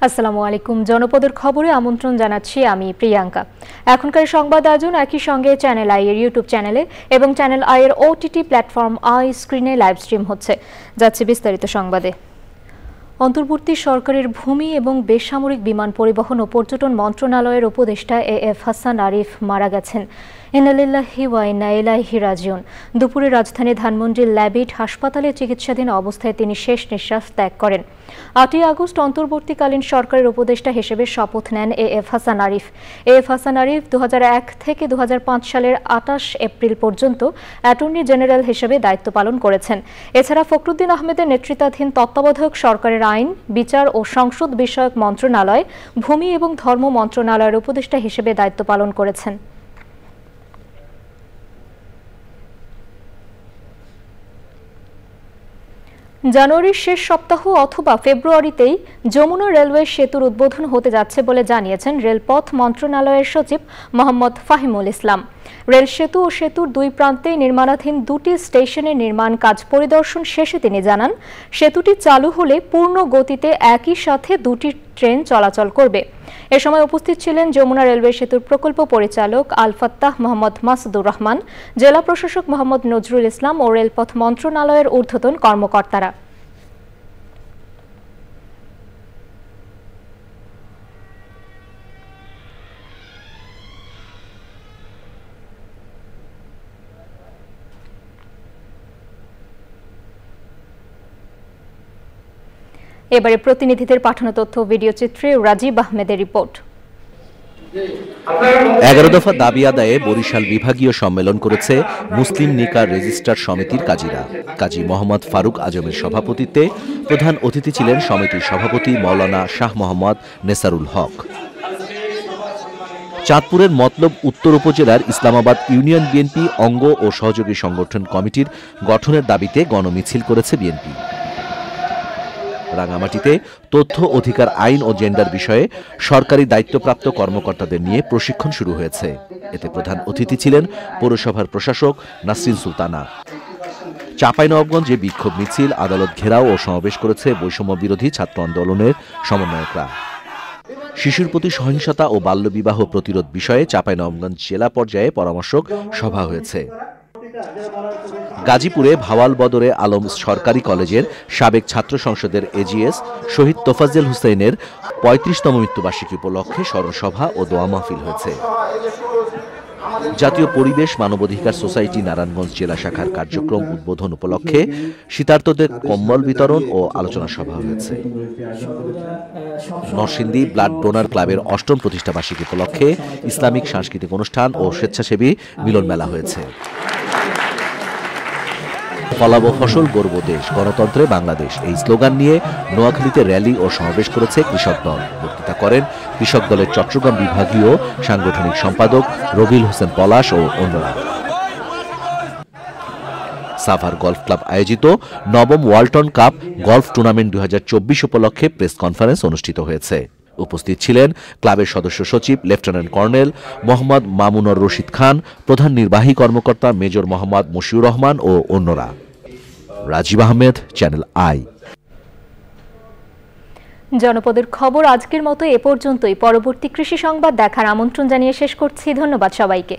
আসসালামু আলাইকুম। জনপদের খবরে আমন্ত্রণ জানাচ্ছি আমি প্রিয়াঙ্কা। এখনকার সংবাদ আয়োজন একই সঙ্গে চ্যানেল আই এর ইউটিউব চ্যানেলে এবং চ্যানেল আই এর ওটিটি প্ল্যাটফর্ম আই স্ক্রিনে লাইভ স্ট্রিম হচ্ছে। যাচ্ছে বিস্তারিত সংবাদে। অন্তর্বর্তী সরকারের ভূমি এবং বেসামরিক বিমান পরিবহন ও পর্যটন মন্ত্রণালয়ের উপদেষ্টা এএফ হাসান আরিফ মারা গেছেন। ইন্না লিল্লাহি ওয়া ইন্না ইলাইহি রাজিউন। দুপুরে রাজধানী ধানমন্ডির ল্যাবিড হাসপাতালে চিকিৎসাধীন অবস্থায় তিনি শেষ নিঃশ্বাস ত্যাগ করেন। ৮ই আগস্ট অন্তর্বর্তীকালীন সরকারের উপদেষ্টা হিসেবে শপথ নেন এএফ হাসান আরিফ। এএফ হাসান আরিফ ২০০১ থেকে ২০০৫ সালের ২৮ এপ্রিল পর্যন্ত অ্যাটর্নি জেনারেল হিসেবে দায়িত্ব পালন করেছেন। এছাড়া ফখরুদ্দিন আহমেদের নেতৃত্বাধীন তত্ত্বাবধায়ক সরকারের আইন, বিচার ও সংসদ বিষয়ক মন্ত্রণালয়, ভূমি এবং ধর্ম মন্ত্রণালয়ের উপদেষ্টা হিসেবে দায়িত্ব পালন করেছেন। জানুয়ারির শেষ সপ্তাহ অথবা ফেব্রুয়ারিতেই যমুনা রেলওয়ে সেতুর উদ্বোধন হতে যাচ্ছে বলে জানিয়েছেন রেলপথ মন্ত্রণালয়ের সচিব মোহাম্মদ ফাহিমুল ইসলাম। রেল সেতু ও সেতুর দুই প্রান্তে নির্মাণাধীন দুটি স্টেশনের নির্মাণ কাজ পরিদর্শন শেষে তিনি জানান, সেতুটি চালু হলে পূর্ণ গতিতে একই সাথে দুটি ট্রেন চলাচল করবে। এ সময় উপস্থিত ছিলেন যমুনা রেলওয়ে সেতুর প্রকল্প পরিচালক আল ফাত্তাহ মোহাম্মদ মাসুদুর রহমান, জেলা প্রশাসক মোহাম্মদ নজরুল ইসলাম ও রেলপথ মন্ত্রণালয়ের ঊর্ধ্বতন কর্মকর্তারা। এবারে প্রতিনিধিদের পাঠানো তথ্য ভিডিও চিত্রে রাজীব আহমেদের রিপোর্ট। ১১ দফা দাবি আদায়ে বরিশাল বিভাগীয় সম্মেলন করেছে মুসলিম নিকার রেজিস্ট্রার সমিতির কাজীরা। কাজী মোহাম্মদ ফারুক আজমের সভাপতিত্বে প্রধান অতিথি ছিলেন সমিতির সভাপতি মাওলানা শাহ মোহাম্মদ নেসারুল হক। চাঁদপুরের মতলব উত্তর উপজেলার ইসলামাবাদ ইউনিয়ন বিএনপি অঙ্গ ও সহযোগী সংগঠন কমিটির গঠনের দাবিতে গণমিছিল করেছে বিএনপি। রাঙামাটিতে তথ্য অধিকার আইন ও জেন্ডার বিষয়ে সরকারি দায়িত্বপ্রাপ্ত কর্মকর্তাদের নিয়ে প্রশিক্ষণ শুরু হয়েছে। এতে প্রধান অতিথি ছিলেন পৌরসভার প্রশাসক নাসরিন সুলতানা। চাঁপাইনবাবগঞ্জে বিক্ষোভ মিছিল, আদালত ঘেরাও ও সমাবেশ করেছে বৈষম্য বিরোধী ছাত্র আন্দোলনের সমন্বয়করা। শিশুর প্রতি সহিংসতা ও বাল্যবিবাহ প্রতিরোধ বিষয়ে চাঁপাইনবাবগঞ্জ জেলা পর্যায়ে পরামর্শক সভা হয়েছে। গাজীপুরে ভাওয়াল বদরে আলম সরকারি কলেজের সাবেক ছাত্র সংসদের এজিএস শহীদ তোফাজ্জল হুসেনের ৩৫তম মৃত্যুবার্ষিকী উপলক্ষে স্মরণসভা ও দোয়া মাহফিল হয়েছে। জাতীয় পরিবেশ মানবাধিকার সোসাইটি নারায়ণগঞ্জ জেলা শাখার কার্যক্রম উদ্বোধন উপলক্ষে শীতার্তদের কম্বল বিতরণ ও আলোচনা সভা হয়েছে। নরসিংদী ব্লাড ডোনার ক্লাবের ৮ম প্রতিষ্ঠাবার্ষিকী উপলক্ষে ইসলামিক সাংস্কৃতিক অনুষ্ঠান ও স্বেচ্ছাসেবী মিলন মেলা হয়েছে। ফলাবো ফসল গর্ব দেশ, গণতন্ত্রে বাংলাদেশ এই স্লোগান নিয়ে নোয়াখালীতে র্যালি ও সমাবেশ করেছে কৃষক দল। বক্তৃতা করেন কৃষক দলের চট্টগ্রাম বিভাগীয় সাংগঠনিক সম্পাদক রবিউল হোসেন পলাশ ও অন্যরা। সাভার গলফ ক্লাব আয়োজিত নবম ওয়ালটন কাপ গলফ টুর্নামেন্ট ২০২৪ উপলক্ষে প্রেস কনফারেন্স অনুষ্ঠিত হয়েছে। উপস্থিত ছিলেন ক্লাবের সদস্য সচিব লেফটেন্যান্ট কর্নেল মোহাম্মদ মামুনুর রশিদ খান, প্রধান নির্বাহী কর্মকর্তা মেজর মোহাম্মদ মশিউর রহমান ও অন্যরা। Rajib Ahmed, channel I. জনপদের খবর আজকের মতো এ পর্যন্তই। পরবর্তী কৃষি সংবাদ দেখার আমন্ত্রণ জানিয়ে শেষ করছি। ধন্যবাদ সবাইকে।